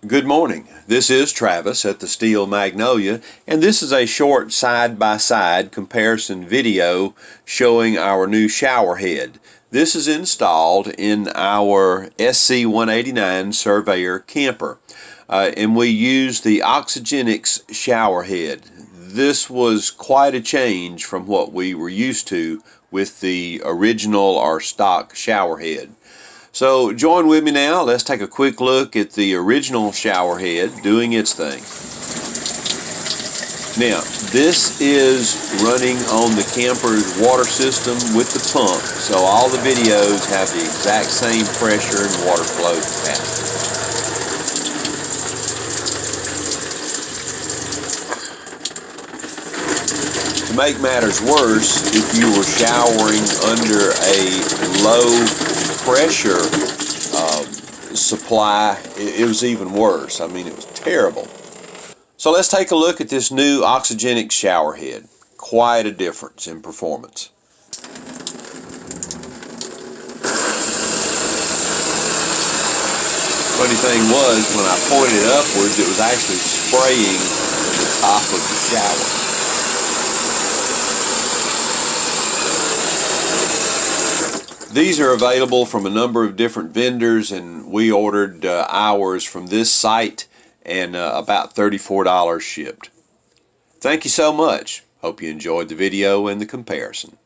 Good morning. This is Travis at the Steel Magnolia, and this is a short side-by-side comparison video showing our new shower head. This is installed in our SC189 Surveyor camper, and we use the Oxygenics shower head. This was quite a change from what we were used to with the original or stock shower head. So join with me now. Let's take a quick look at the original shower head doing its thing. Now, this is running on the camper's water system with the pump, so all the videos have the exact same pressure and water flow capacity. To make matters worse, if you were showering under a low pressure supply, it was even worse. I mean, it was terrible. So let's take a look at this new Oxygenics shower head. Quite a difference in performance. Funny thing was, when I pointed it upwards, it was actually spraying the top of the shower. These are available from a number of different vendors, and we ordered ours from this site, and about $34 shipped. Thank you so much. Hope you enjoyed the video and the comparison.